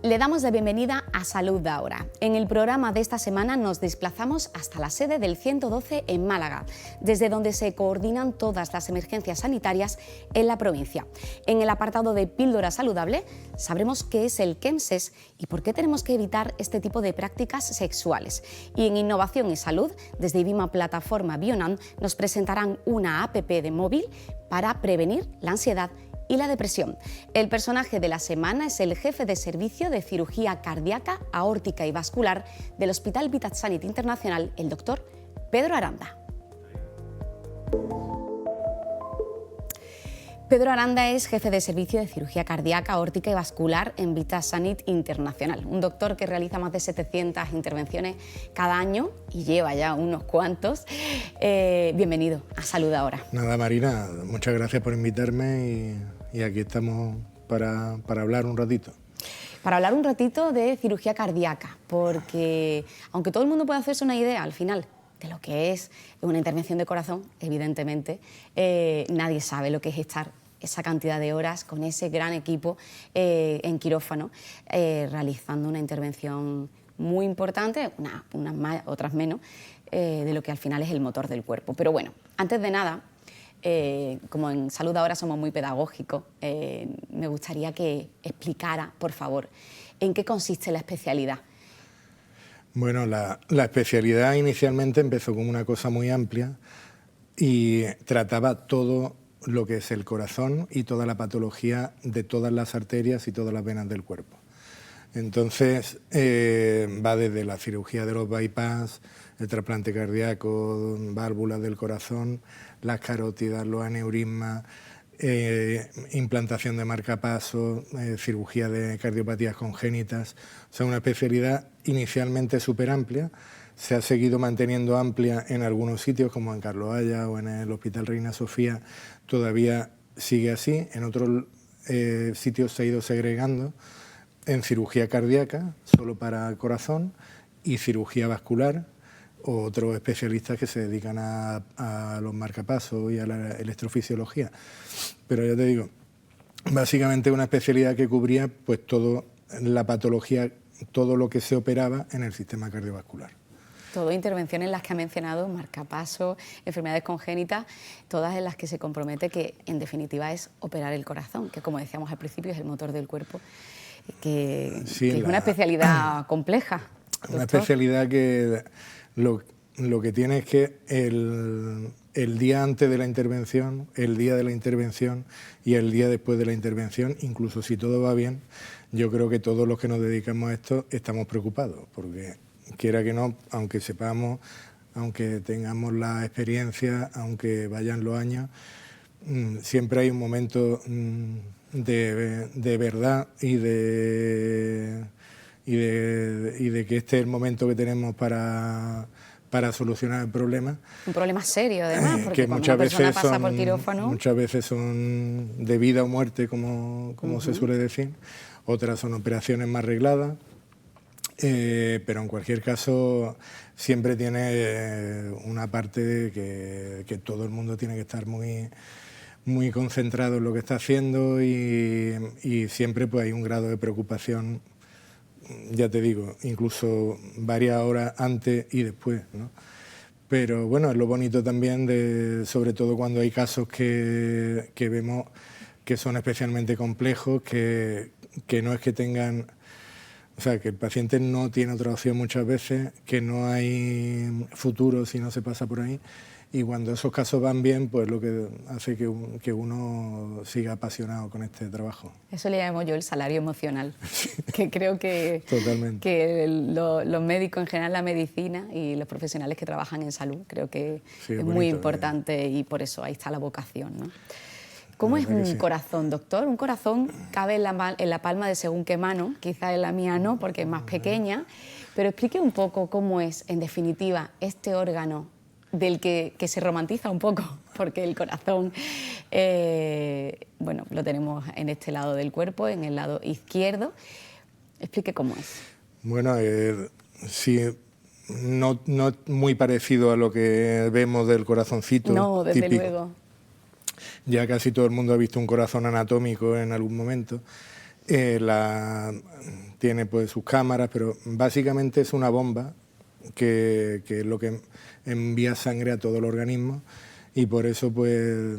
Le damos la bienvenida a Salud Ahora. En el programa de esta semana nos desplazamos hasta la sede del 112 en Málaga, desde donde se coordinan todas las emergencias sanitarias en la provincia. En el apartado de Píldora Saludable sabremos qué es el KEMSES y por qué tenemos que evitar este tipo de prácticas sexuales. Y en Innovación y Salud, desde IBIMA Plataforma Bionan, nos presentarán una app de móvil para prevenir la ansiedad y la depresión. El personaje de la semana es el jefe de servicio de cirugía cardíaca, aórtica y vascular del Hospital Vitatsanit Internacional, el doctor Pedro Aranda. Pedro Aranda es jefe de servicio de cirugía cardíaca, aórtica y vascular en Vitatsanit Internacional, un doctor que realiza más de 700 intervenciones cada año y lleva ya unos cuantos. Bienvenido a Salud Ahora. Nada, Marina, muchas gracias por invitarme y aquí estamos para hablar un ratito. Para hablar un ratito de cirugía cardíaca, porque aunque todo el mundo puede hacerse una idea al final de lo que es una intervención de corazón, evidentemente, nadie sabe lo que es estar esa cantidad de horas con ese gran equipo en quirófano, realizando una intervención muy importante, unas más, otras menos, de lo que al final es el motor del cuerpo. Pero bueno, antes de nada, como en Salud Ahora somos muy pedagógicos, me gustaría que explicara, por favor, en qué consiste la especialidad. Bueno, la especialidad inicialmente empezó como una cosa muy amplia y trataba todo lo que es el corazón y toda la patología de todas las arterias y todas las venas del cuerpo. Entonces, va desde la cirugía de los bypass, el trasplante cardíaco, válvulas del corazón, las carótidas, los aneurismas, implantación de marcapasos, cirugía de cardiopatías congénitas. O sea, una especialidad inicialmente súper amplia. Se ha seguido manteniendo amplia en algunos sitios, como en Carlos Haya o en el Hospital Reina Sofía. Todavía sigue así. En otros sitios se ha ido segregando en cirugía cardíaca, solo para el corazón, y cirugía vascular, o otros especialistas que se dedican a los marcapasos y a la electrofisiología. Pero ya te digo, básicamente una especialidad que cubría pues toda la patología, todo lo que se operaba en el sistema cardiovascular. Todo intervenciones en las que ha mencionado, marcapasos, enfermedades congénitas, todas en las que se compromete que en definitiva es operar el corazón, que como decíamos al principio es el motor del cuerpo, que es una especialidad compleja. Doctor. Una especialidad que lo que tiene es que el día antes de la intervención, el día de la intervención y el día después de la intervención, incluso si todo va bien, yo creo que todos los que nos dedicamos a esto estamos preocupados, porque quiera que no, aunque sepamos, aunque tengamos la experiencia, aunque vayan los años, siempre hay un momento de verdad y de que este es el momento que tenemos para solucionar el problema. Un problema serio, además, porque que cuando muchas una persona veces pasa por quirófano... Muchas veces son de vida o muerte, como se suele decir. Otras son operaciones más arregladas. Pero en cualquier caso siempre tiene una parte que todo el mundo tiene que estar muy concentrado en lo que está haciendo y siempre pues hay un grado de preocupación, ya te digo, incluso varias horas antes y después, ¿no? Pero bueno, es lo bonito también, sobre todo cuando hay casos que vemos que son especialmente complejos, que no es que tengan... O sea, que el paciente no tiene otra opción muchas veces, que no hay futuro si no se pasa por ahí. Y cuando esos casos van bien, pues lo que hace que uno siga apasionado con este trabajo. Eso le llamo yo el salario emocional, que creo que, totalmente, que los médicos en general, la medicina y los profesionales que trabajan en salud, creo que sí, es muy importante y por eso ahí está la vocación, ¿no? ¿Cómo es un corazón, doctor? Un corazón cabe en la palma de según qué mano, quizás en la mía no, porque es más pequeña, pero explique un poco cómo es, en definitiva, este órgano del que se romantiza un poco, porque el corazón, bueno, lo tenemos en este lado del cuerpo, en el lado izquierdo. Explique cómo es. Bueno, sí, no muy parecido a lo que vemos del corazoncito no, desde típico. Luego. Ya casi todo el mundo ha visto un corazón anatómico en algún momento. Tiene pues sus cámaras, pero básicamente es una bomba que es lo que envía sangre a todo el organismo, y por eso pues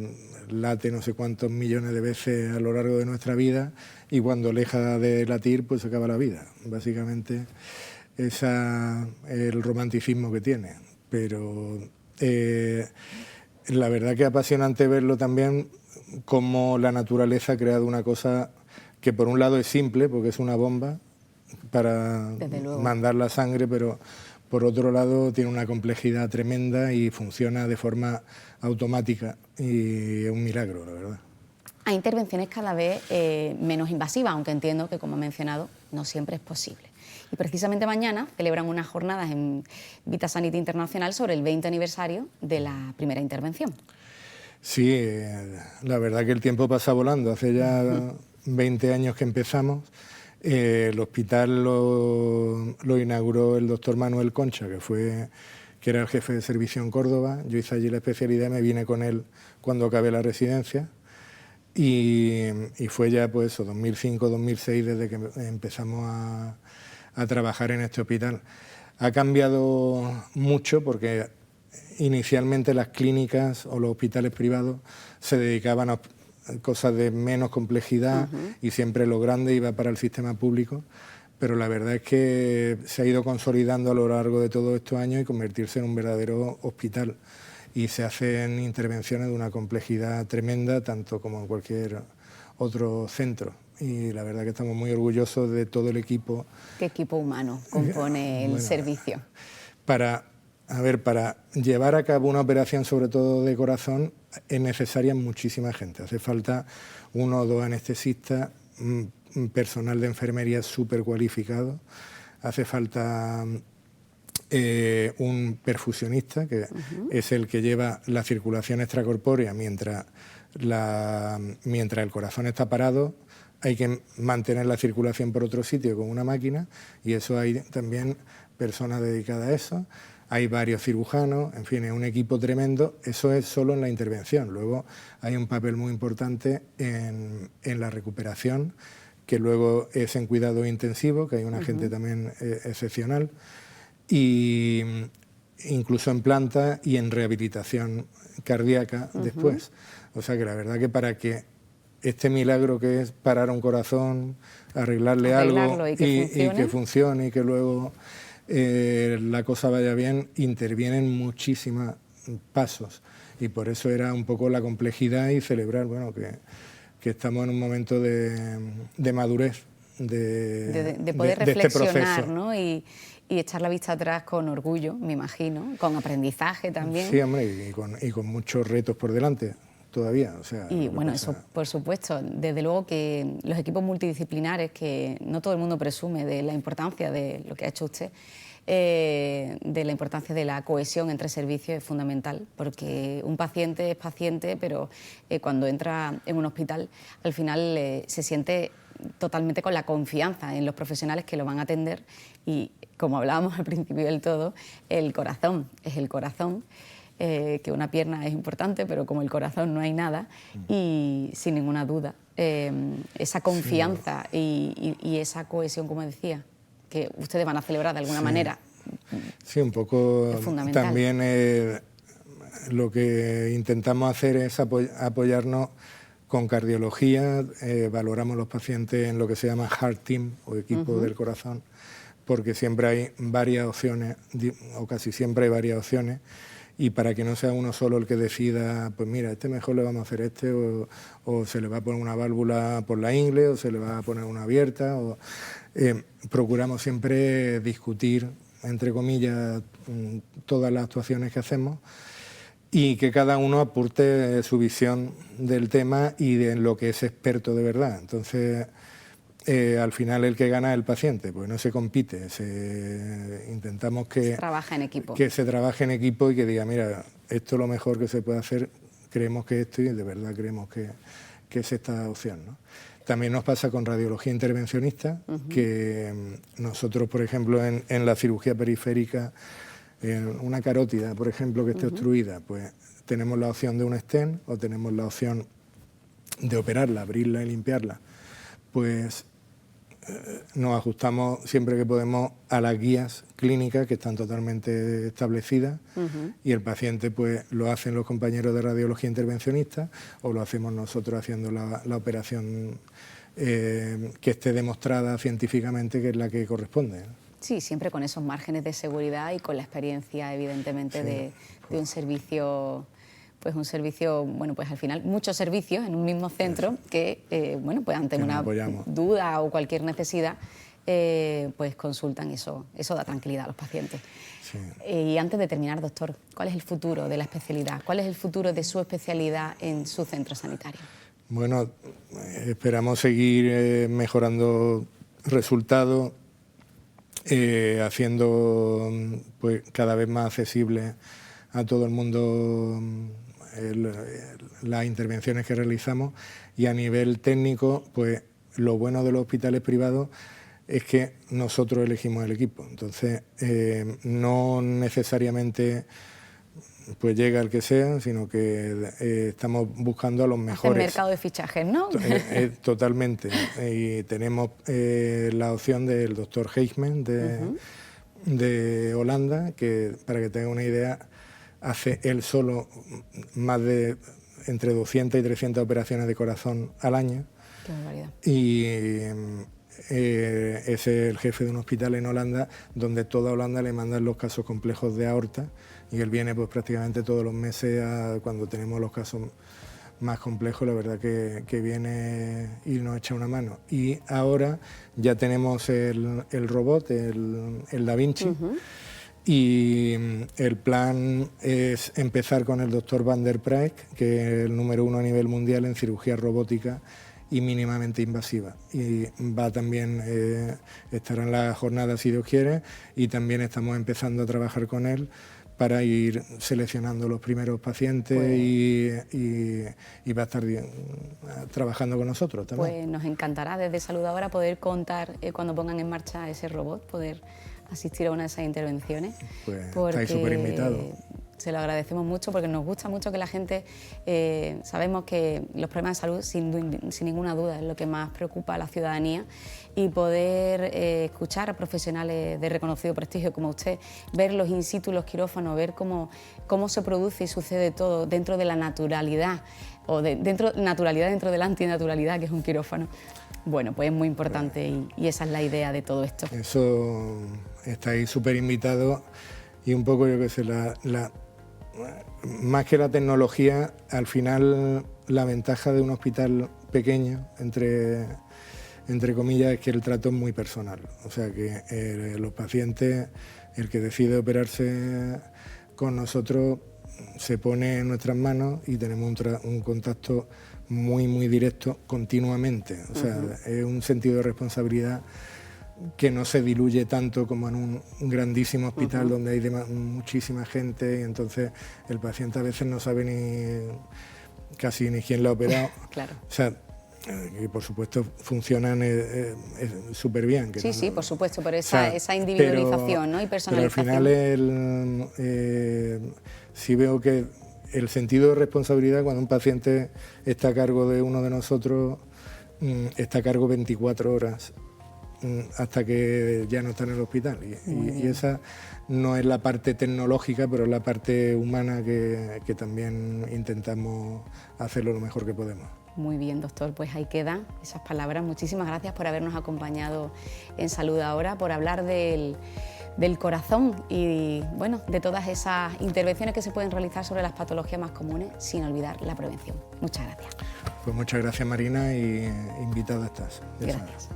late no sé cuántos millones de veces a lo largo de nuestra vida, y cuando deja de latir pues se acaba la vida. Básicamente ese es el romanticismo que tiene, pero la verdad que es apasionante verlo también, cómo la naturaleza ha creado una cosa que por un lado es simple, porque es una bomba para mandar la sangre, pero por otro lado tiene una complejidad tremenda y funciona de forma automática, y es un milagro, la verdad. Hay intervenciones cada vez menos invasivas, aunque entiendo que, como he mencionado, no siempre es posible. Y precisamente mañana celebran unas jornadas en Vita Sanity Internacional sobre el 20 aniversario de la primera intervención. Sí, la verdad que el tiempo pasa volando. Hace ya 20 años que empezamos. El hospital lo inauguró el doctor Manuel Concha, que era el jefe de servicio en Córdoba. Yo hice allí la especialidad y me vine con él cuando acabé la residencia. Y fue ya pues 2005-2006 desde que empezamos a trabajar en este hospital. Ha cambiado mucho porque inicialmente las clínicas o los hospitales privados se dedicaban a cosas de menos complejidad, y siempre lo grande iba para el sistema público, pero la verdad es que se ha ido consolidando a lo largo de todos estos años y convertirse en un verdadero hospital, y se hacen intervenciones de una complejidad tremenda, tanto como en cualquier otro centro. Y la verdad que estamos muy orgullosos de todo el equipo. ¿Qué equipo humano compone el servicio? Para llevar a cabo una operación, sobre todo de corazón, es necesaria muchísima gente. Hace falta 1 o 2 anestesistas, personal de enfermería súper cualificado, hace falta un perfusionista, que es el que lleva la circulación extracorpórea mientras el corazón está parado. Hay que mantener la circulación por otro sitio con una máquina, y eso hay también personas dedicadas a eso. Hay varios cirujanos, en fin, es un equipo tremendo. Eso es solo en la intervención. Luego hay un papel muy importante en la recuperación, que luego es en cuidado intensivo, que hay una gente también excepcional, y incluso en planta y en rehabilitación cardíaca después. O sea que la verdad que para que este milagro que es parar un corazón, arreglarle algo y que funcione y que luego la cosa vaya bien, intervienen muchísimos pasos, y por eso era un poco la complejidad, y celebrar que estamos en un momento de madurez de poder reflexionar, ¿no? Y echar la vista atrás con orgullo, me imagino, con aprendizaje también. Sí, hombre, y con muchos retos por delante todavía. O sea, y bueno, eso por supuesto. Desde luego que los equipos multidisciplinares, que no todo el mundo presume de la importancia de lo que ha hecho usted, de la importancia de la cohesión entre servicios, es fundamental, porque un paciente es paciente, pero cuando entra en un hospital, al final se siente totalmente con la confianza en los profesionales que lo van a atender, y como hablábamos al principio del todo, el corazón es el corazón. Que una pierna es importante, pero como el corazón no hay nada, y sin ninguna duda esa confianza y esa cohesión, como decía, que ustedes van a celebrar de alguna manera. Sí, un poco fundamental. También lo que intentamos hacer es apoyarnos con cardiología. Valoramos los pacientes en lo que se llama Heart Team, o equipo del corazón, porque siempre hay varias opciones, o casi siempre hay varias opciones, y para que no sea uno solo el que decida, pues mira, mejor le vamos a hacer o se le va a poner una válvula por la ingle, o se le va a poner una abierta. Procuramos siempre discutir, entre comillas, todas las actuaciones que hacemos, y que cada uno aporte su visión del tema y de lo que es experto de verdad. Entonces, al final el que gana es el paciente, pues no se compite, intentamos que se trabaje en equipo y que diga, mira, esto es lo mejor que se puede hacer, creemos que esto, y de verdad creemos que es esta opción, ¿no? También nos pasa con radiología intervencionista, que nosotros, por ejemplo, en la cirugía periférica, en una carótida, por ejemplo, que esté obstruida, pues tenemos la opción de un stent, o tenemos la opción de operarla, abrirla y limpiarla. Pues nos ajustamos siempre que podemos a las guías clínicas que están totalmente establecidas y el paciente pues lo hacen los compañeros de radiología intervencionista o lo hacemos nosotros haciendo la operación que esté demostrada científicamente que es la que corresponde, ¿no? Sí, siempre con esos márgenes de seguridad y con la experiencia, evidentemente, de un servicio, pues bueno, pues al final muchos servicios en un mismo centro que, bueno, pues ante una duda o cualquier necesidad, pues consultan, eso da tranquilidad a los pacientes. Sí. Y antes de terminar, doctor, ¿cuál es el futuro de la especialidad? ¿Cuál es el futuro de su especialidad en su centro sanitario? Bueno, esperamos seguir mejorando resultados, haciendo pues cada vez más accesible a todo el mundo las intervenciones que realizamos, y a nivel técnico pues lo bueno de los hospitales privados es que nosotros elegimos el equipo, entonces no necesariamente pues llega el que sea, sino que estamos buscando a los mejores. El mercado de fichajes, ¿no? Totalmente. Y tenemos la opción del doctor Heijmen de Holanda, que para que tenga una idea, hace él solo más de entre 200 y 300 operaciones de corazón al año. Qué barbaridad. Y es el jefe de un hospital en Holanda, donde toda Holanda le mandan los casos complejos de aorta, y él viene pues prácticamente todos los meses cuando tenemos los casos más complejos, la verdad que viene y nos echa una mano. Y ahora ya tenemos el robot, el Da Vinci, y el plan es empezar con el doctor Van der Praeg, que es el número 1 a nivel mundial en cirugía robótica y mínimamente invasiva, y va también, estará en la jornada si Dios quiere, y también estamos empezando a trabajar con él para ir seleccionando los primeros pacientes y va a estar trabajando con nosotros también. Pues nos encantará desde Salud Ahora poder contar cuando pongan en marcha ese robot, poder asistir a una de esas intervenciones. Pues estáis súper invitados. Se lo agradecemos mucho porque nos gusta mucho que la gente, sabemos que los problemas de salud sin ninguna duda es lo que más preocupa a la ciudadanía, y poder escuchar a profesionales de reconocido prestigio como usted, ver los in situ, los quirófanos, ver cómo se produce y sucede todo dentro de la naturalidad, o naturalidad dentro de la antinaturalidad que es un quirófano. Bueno, pues es muy importante y esa es la idea de todo esto. Eso, estáis súper invitados, y un poco yo qué sé, más que la tecnología, al final la ventaja de un hospital pequeño, entre comillas, es que el trato es muy personal. O sea que los pacientes, el que decide operarse con nosotros, se pone en nuestras manos y tenemos un contacto muy, muy directo continuamente. O sea, es un sentido de responsabilidad que no se diluye tanto como en un grandísimo hospital donde hay muchísima gente, y entonces el paciente a veces no sabe casi ni quién lo ha operado. Claro. O sea, que por supuesto funcionan súper bien. Sí, por supuesto, pero esa individualización, ¿no? Y personalización. Pero al final sí veo que el sentido de responsabilidad, cuando un paciente está a cargo de uno de nosotros, está a cargo 24 horas hasta que ya no está en el hospital. Y esa no es la parte tecnológica, pero es la parte humana que también intentamos hacerlo lo mejor que podemos. Muy bien, doctor, pues ahí quedan esas palabras. Muchísimas gracias por habernos acompañado en Salud Ahora, por hablar del corazón y bueno, de todas esas intervenciones que se pueden realizar sobre las patologías más comunes, sin olvidar la prevención. Muchas gracias. Pues muchas gracias, Marina, y invitada estás. Gracias.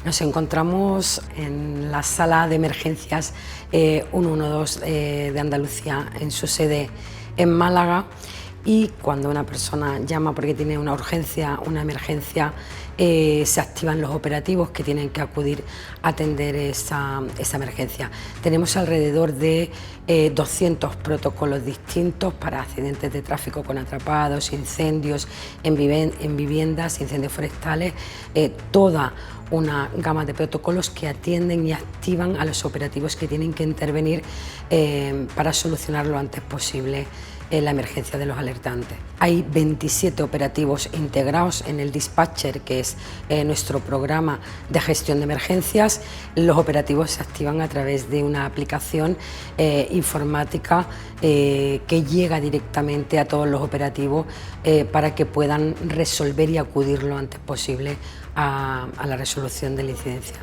Nos encontramos en la sala de emergencias 112 de Andalucía, en su sede en Málaga, y cuando una persona llama porque tiene una urgencia, una emergencia, se activan los operativos que tienen que acudir a atender esa emergencia. Tenemos alrededor de 200 protocolos distintos para accidentes de tráfico con atrapados, incendios en viviendas, incendios forestales, toda una gama de protocolos que atienden y activan a los operativos que tienen que intervenir para solucionar lo antes posible la emergencia de los alertantes. Hay 27 operativos integrados en el Dispatcher, que es nuestro programa de gestión de emergencias. Los operativos se activan a través de una aplicación informática que llega directamente a todos los operativos para que puedan resolver y acudir lo antes posible a la resolución de la incidencia.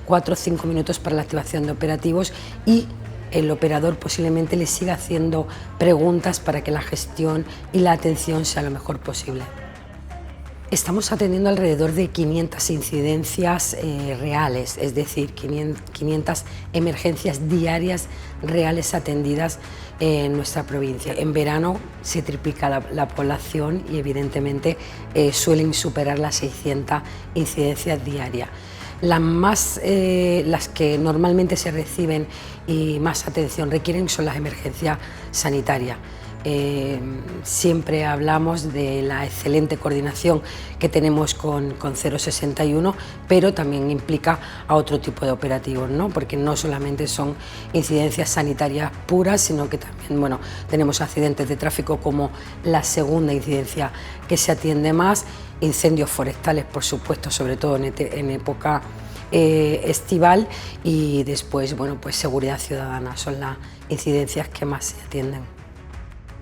4 o 5 minutos para la activación de operativos y el operador posiblemente le siga haciendo preguntas para que la gestión y la atención sea lo mejor posible. Estamos atendiendo alrededor de 500 incidencias reales, es decir, 500 emergencias diarias reales atendidas en nuestra provincia. En verano se triplica la población y evidentemente suelen superar las 600 incidencias diarias. Las que normalmente se reciben y más atención requieren son las emergencias sanitarias. Siempre hablamos de la excelente coordinación que tenemos con 061, pero también implica a otro tipo de operativos, ¿no? Porque no solamente son incidencias sanitarias puras, sino que también tenemos accidentes de tráfico como la segunda incidencia que se atiende más, incendios forestales, por supuesto, sobre todo en época estival, y después pues seguridad ciudadana son las incidencias que más se atienden.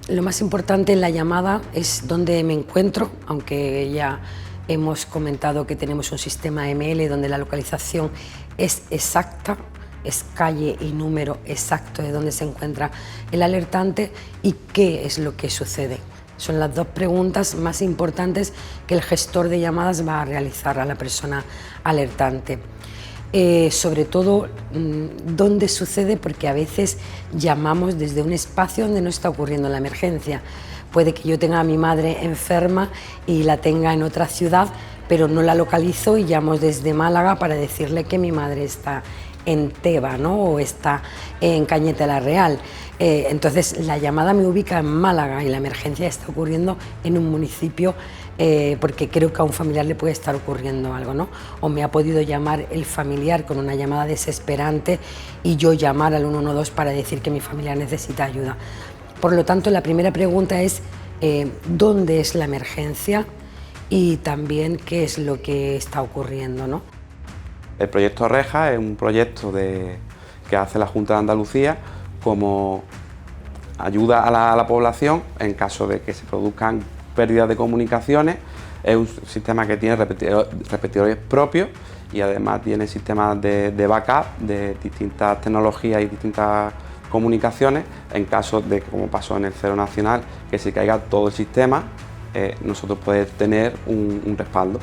Lo más importante en la llamada es dónde me encuentro, aunque ya hemos comentado que tenemos un sistema ML donde la localización es exacta, es calle y número exacto de dónde se encuentra el alertante y qué es lo que sucede. Son las dos preguntas más importantes que el gestor de llamadas va a realizar a la persona alertante. Sobre todo dónde sucede, porque a veces llamamos desde un espacio donde no está ocurriendo la emergencia. Puede que yo tenga a mi madre enferma y la tenga en otra ciudad, pero no la localizo y llamo desde Málaga para decirle que mi madre está en Teba, ¿no? O está en Cañete la Real. Entonces la llamada me ubica en Málaga y la emergencia está ocurriendo en un municipio porque creo que a un familiar le puede estar ocurriendo algo, ¿no? O me ha podido llamar el familiar con una llamada desesperante y yo llamar al 112 para decir que mi familiar necesita ayuda. Por lo tanto, la primera pregunta es ¿dónde es la emergencia? Y también qué es lo que está ocurriendo, ¿no? El proyecto Reja es un proyecto que hace la Junta de Andalucía como ayuda a la población en caso de que se produzcan pérdidas de comunicaciones. Es un sistema que tiene repetidores propios y además tiene sistemas de backup de distintas tecnologías y distintas comunicaciones en caso de que, como pasó en el Cero Nacional, que se caiga todo el sistema, nosotros podemos tener un respaldo.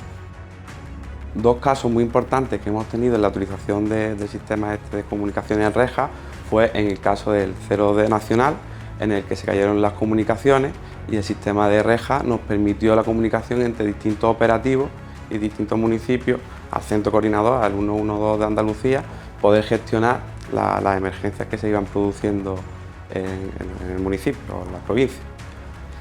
Dos casos muy importantes que hemos tenido en la utilización del sistema de comunicaciones en Reja fue en el caso del 0D Nacional, en el que se cayeron las comunicaciones y el sistema de Reja nos permitió la comunicación entre distintos operativos y distintos municipios al centro coordinador, al 112 de Andalucía, poder gestionar las emergencias que se iban produciendo en el municipio o en la provincia.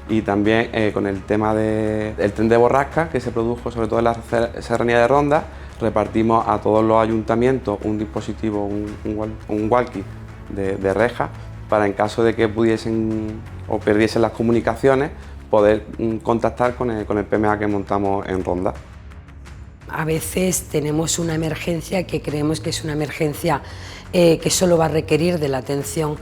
Y también con el tema del tren de borrasca que se produjo sobre todo en la serranía de Ronda, repartimos a todos los ayuntamientos un dispositivo, un walkie de Reja, para en caso de que pudiesen o perdiesen las comunicaciones, poder contactar con el PMA que montamos en Ronda. A veces tenemos una emergencia que creemos que es una emergencia que solo va a requerir de la atención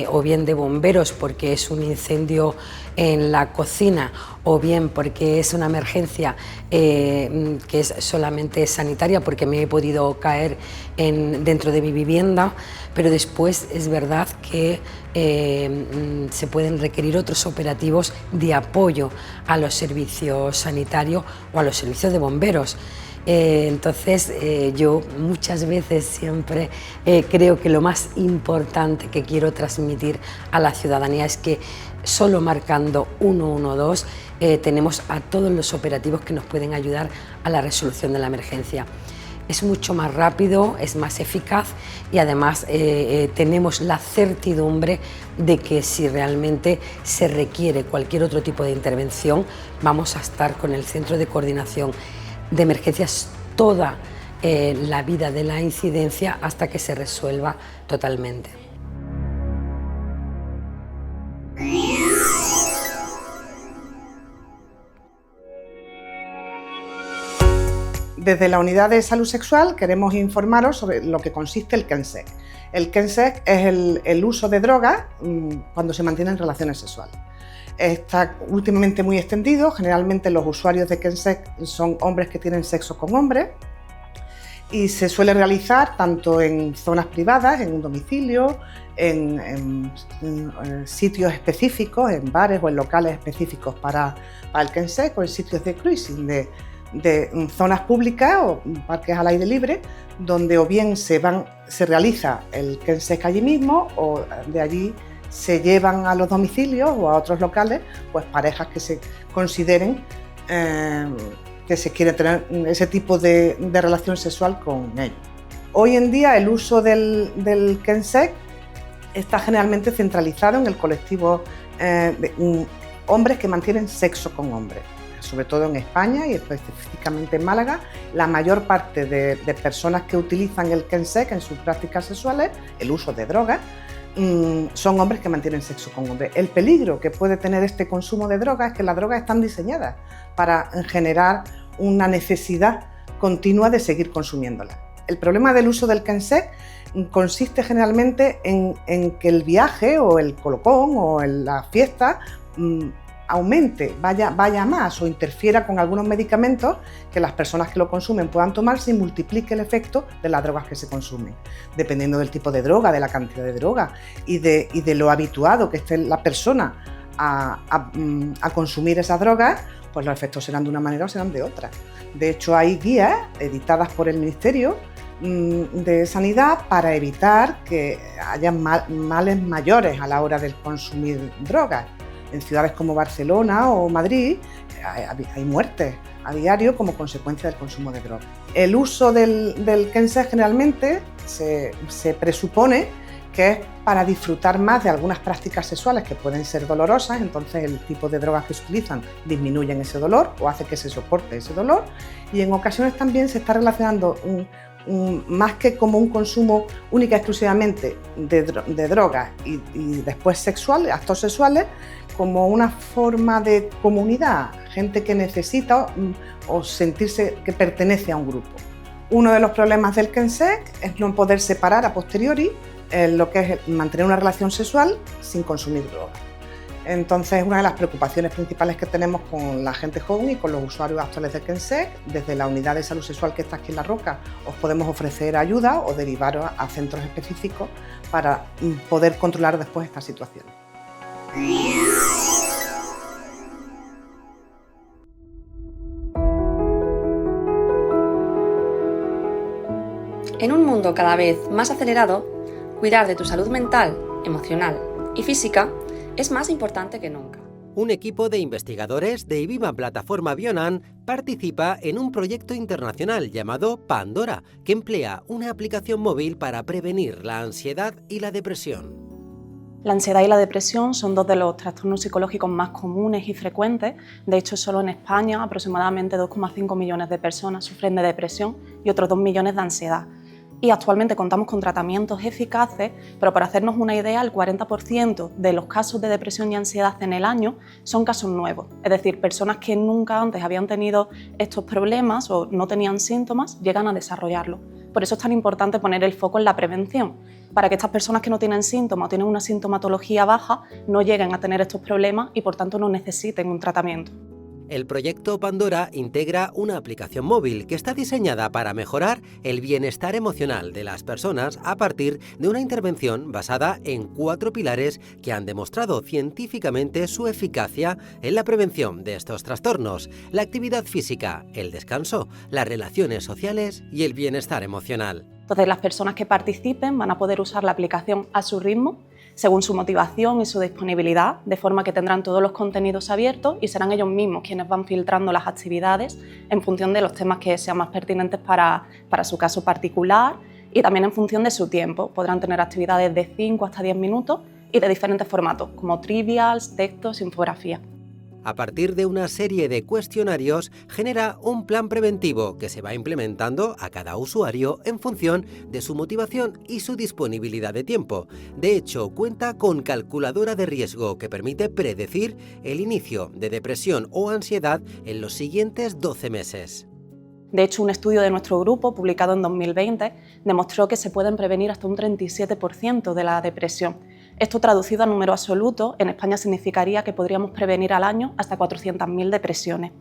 o bien de bomberos porque es un incendio en la cocina o bien porque es una emergencia que es solamente sanitaria porque me he podido caer dentro de mi vivienda, pero después es verdad que se pueden requerir otros operativos de apoyo a los servicios sanitarios o a los servicios de bomberos. Entonces yo muchas veces siempre creo que lo más importante que quiero transmitir a la ciudadanía es que solo marcando 112 tenemos a todos los operativos que nos pueden ayudar a la resolución de la emergencia. Es mucho más rápido, es más eficaz y además tenemos la certidumbre de que si realmente se requiere cualquier otro tipo de intervención, vamos a estar con el Centro de Coordinación de Emergencias toda la vida de la incidencia hasta que se resuelva totalmente. Desde la Unidad de Salud Sexual queremos informaros sobre lo que consiste el KENSEC. El KENSEC es el uso de drogas cuando se mantienen relaciones sexuales. Está últimamente muy extendido, generalmente los usuarios de KENSEC son hombres que tienen sexo con hombres y se suele realizar tanto en zonas privadas, en un domicilio, en sitios específicos, en bares o en locales específicos para el KENSEC o en sitios de cruising, de zonas públicas o parques al aire libre, donde o bien se realiza el KENSEC allí mismo o de allí se llevan a los domicilios o a otros locales pues parejas que se consideren que se quiere tener ese tipo de relación sexual con ellos. Hoy en día el uso del KENSEC está generalmente centralizado en el colectivo de hombres que mantienen sexo con hombres. Sobre todo en España y específicamente en Málaga, la mayor parte de personas que utilizan el KENSEC en sus prácticas sexuales, el uso de drogas, son hombres que mantienen sexo con hombres. El peligro que puede tener este consumo de drogas es que las drogas están diseñadas para generar una necesidad continua de seguir consumiéndolas. El problema del uso del KENSEC consiste generalmente en que el viaje o el colocón o la fiesta aumente, vaya más o interfiera con algunos medicamentos que las personas que lo consumen puedan tomarse y multiplique el efecto de las drogas que se consumen. Dependiendo del tipo de droga, de la cantidad de droga y de lo habituado que esté la persona a consumir esas drogas, pues los efectos serán de una manera o serán de otra. De hecho, hay guías editadas por el Ministerio de Sanidad para evitar que haya males mayores a la hora de consumir drogas. En ciudades como Barcelona o Madrid hay muertes a diario como consecuencia del consumo de drogas. El uso del KENSEC generalmente se presupone que es para disfrutar más de algunas prácticas sexuales que pueden ser dolorosas, entonces el tipo de drogas que se utilizan disminuyen ese dolor o hace que se soporte ese dolor, y en ocasiones también se está relacionando más que como un consumo única y exclusivamente de drogas y después sexuales, actos sexuales, como una forma de comunidad, gente que necesita o sentirse que pertenece a un grupo. Uno de los problemas del KENSEC es no poder separar a posteriori lo que es mantener una relación sexual sin consumir drogas. Entonces, una de las preocupaciones principales que tenemos con la gente joven y con los usuarios actuales del KENSEC, desde la Unidad de Salud Sexual que está aquí en La Roca, os podemos ofrecer ayuda o derivaros a centros específicos para poder controlar después esta situación. En un mundo cada vez más acelerado, cuidar de tu salud mental, emocional y física es más importante que nunca. Un equipo de investigadores de IBIMA Plataforma Bionan participa en un proyecto internacional llamado Pandora, que emplea una aplicación móvil para prevenir la ansiedad y la depresión. La ansiedad y la depresión son dos de los trastornos psicológicos más comunes y frecuentes. De hecho, solo en España aproximadamente 2,5 millones de personas sufren de depresión y otros 2 millones de ansiedad. Y actualmente contamos con tratamientos eficaces, pero para hacernos una idea, el 40% de los casos de depresión y ansiedad en el año son casos nuevos, es decir, personas que nunca antes habían tenido estos problemas o no tenían síntomas, llegan a desarrollarlo. Por eso es tan importante poner el foco en la prevención, para que estas personas que no tienen síntomas o tienen una sintomatología baja no lleguen a tener estos problemas y por tanto no necesiten un tratamiento. El proyecto Pandora integra una aplicación móvil que está diseñada para mejorar el bienestar emocional de las personas a partir de una intervención basada en 4 pilares que han demostrado científicamente su eficacia en la prevención de estos trastornos: la actividad física, el descanso, las relaciones sociales y el bienestar emocional. Entonces, las personas que participen van a poder usar la aplicación a su ritmo, según su motivación y su disponibilidad, de forma que tendrán todos los contenidos abiertos y serán ellos mismos quienes van filtrando las actividades en función de los temas que sean más pertinentes para su caso particular y también en función de su tiempo. Podrán tener actividades de 5 hasta 10 minutos y de diferentes formatos, como trivials, textos, infografía. A partir de una serie de cuestionarios, genera un plan preventivo que se va implementando a cada usuario en función de su motivación y su disponibilidad de tiempo. De hecho, cuenta con calculadora de riesgo que permite predecir el inicio de depresión o ansiedad en los siguientes 12 meses. De hecho, un estudio de nuestro grupo, publicado en 2020, demostró que se pueden prevenir hasta un 37% de la depresión. Esto, traducido a número absoluto, en España significaría que podríamos prevenir al año hasta 400.000 depresiones.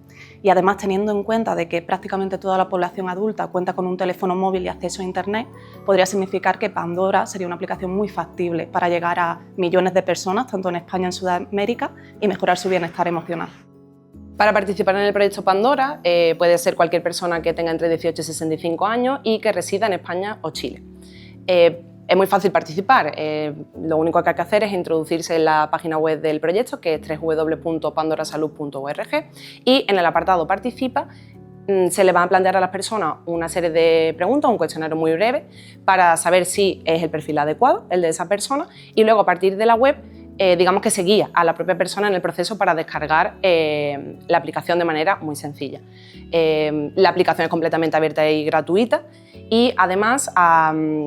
Y además, teniendo en cuenta de que prácticamente toda la población adulta cuenta con un teléfono móvil y acceso a Internet, podría significar que Pandora sería una aplicación muy factible para llegar a millones de personas, tanto en España como en Sudamérica, y mejorar su bienestar emocional. Para participar en el proyecto Pandora puede ser cualquier persona que tenga entre 18 y 65 años y que resida en España o Chile. Es muy fácil participar, lo único que hay que hacer es introducirse en la página web del proyecto, que es www.pandorasalud.org, y en el apartado Participa se le van a plantear a las personas una serie de preguntas, un cuestionario muy breve, para saber si es el perfil adecuado, el de esa persona, y luego a partir de la web digamos que se guía a la propia persona en el proceso para descargar la aplicación de manera muy sencilla. La aplicación es completamente abierta y gratuita y además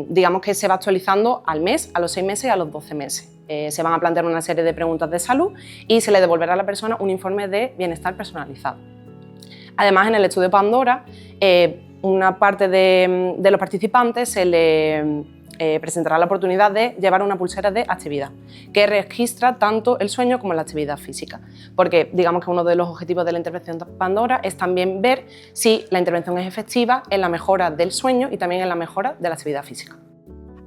digamos que se va actualizando al mes, a los 6 meses y a los 12 meses. Se van a plantear una serie de preguntas de salud y se le devolverá a la persona un informe de bienestar personalizado. Además, en el estudio Pandora, una parte de los participantes se le presentará la oportunidad de llevar una pulsera de actividad que registra tanto el sueño como la actividad física, porque digamos que uno de los objetivos de la intervención Pandora es también ver si la intervención es efectiva en la mejora del sueño y también en la mejora de la actividad física.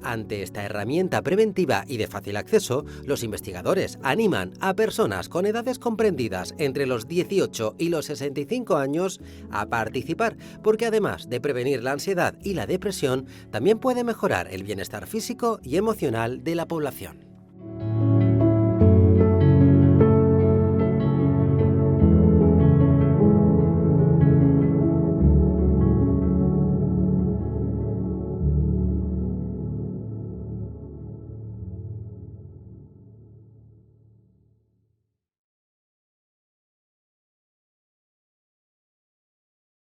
Ante esta herramienta preventiva y de fácil acceso, los investigadores animan a personas con edades comprendidas entre los 18 y los 65 años a participar, porque además de prevenir la ansiedad y la depresión, también puede mejorar el bienestar físico y emocional de la población.